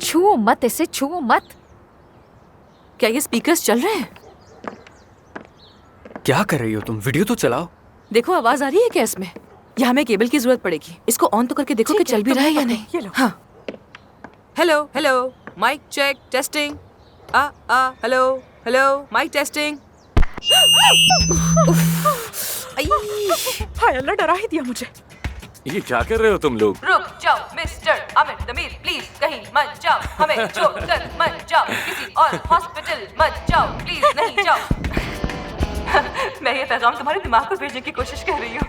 छू मत इसे, छू मत। क्या ये स्पीकर्स चल रहे हैं? क्या कर रही हो तुम? वीडियो तो चलाओ। देखो आवाज आ रही है क्या इसमें? यहाँ हमें केबल की जरूरत पड़ेगी। इसको ऑन तो करके देखो कि चल भी रहा है या नहीं। हाँ। Hello hello, mike check, testing. Hello hello, mike testing. हाय अल्लाह, डरा ही दिया मुझे। ये क्या कर रहे हो तुम लोग? रुक जाओ मिस्टर आमिर तमीर, प्लीज कहीं मत जाओ, हमें छोड़कर मत जाओ, किसी और हॉस्पिटल मत जाओ, प्लीज नहीं जाओ। मैं ये पैगाम तुम्हारे दिमाग को भेजने की कोशिश कर रही हूँ।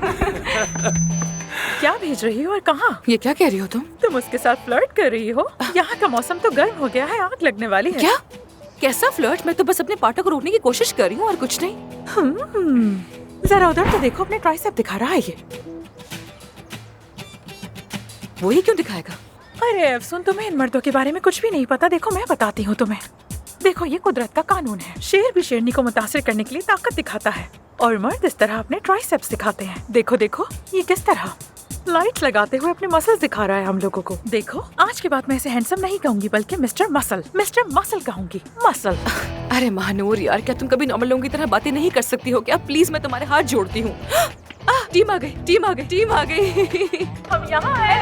क्या भेज रही हो और कहाँ? ये क्या कह रही हो तुम? तुम उसके साथ फ्लर्ट कर रही हो? यहाँ का मौसम तो गर्म हो गया है, आग लगने वाली है। क्या? कैसा फ्लर्ट? मैं तो बस अपने पार्टनर को रोकने की कोशिश कर रही हूँ और कुछ नहीं। जरा उधर तो देखो, अपने ट्राइसेप दिखा रहा है ये। वो ही क्यों दिखाएगा? अरे अफसुन, तुम्हें इन मर्दों के बारे में कुछ भी नहीं पता। देखो मैं बताती हूँ तुम्हें। देखो ये कुदरत का कानून है, शेर भी शेरनी को मुतासिर करने के लिए ताकत दिखाता है और मर्द इस तरह अपने ट्राइसेप्स दिखाते हैं। देखो देखो ये किस तरह लाइट लगाते हुए अपने मसल्स दिखा रहा है हम लोगों को। देखो आज के बाद मैं इसे हैंडसम नहीं कहूंगी बल्कि मिस्टर मसल कहूंगी। मसल। अरे महानूर यार, क्या तुम कभी नॉर्मल लोगों की तरह बातें नहीं कर सकती हो क्या? प्लीज मैं तुम्हारे हाथ जोड़ती हूँ। टीम आ गई, टीम आ गई, टीम आ गई। हम यहाँ हैं।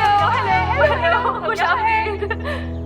खुश आमदीद।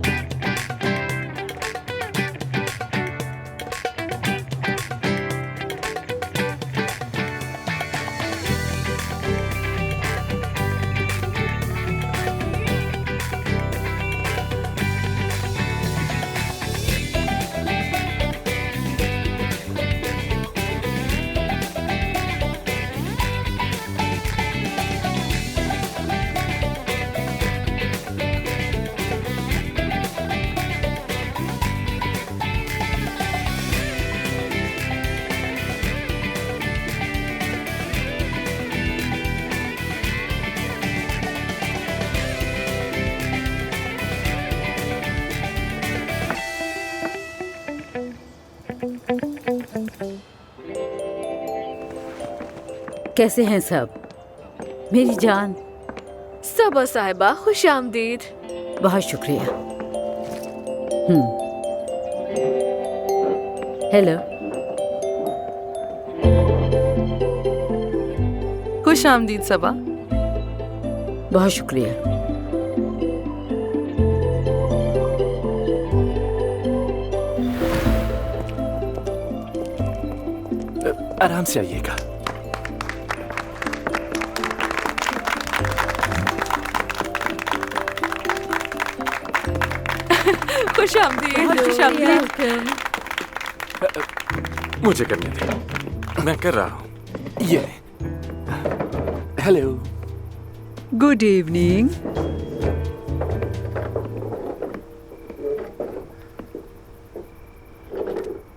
कैसे हैं सब? मेरी जान। सबा साहिबा, खुश आमदीद। बहुत शुक्रिया। हेलो। खुश आमदीद सबा। बहुत शुक्रिया। आराम से आइएगा। खुश आमदीद, खुश आमदीद। मुझे करने दे, मैं कर रहा हूँ। ये हेलो। Good evening.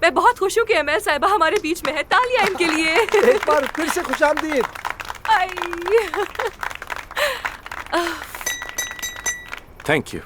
मैं बहुत खुश हूँ कि एमएल साहिबा हमारे बीच में है। तालियां इनके लिए। एक बार फिर से खुशामदीद। Thank you.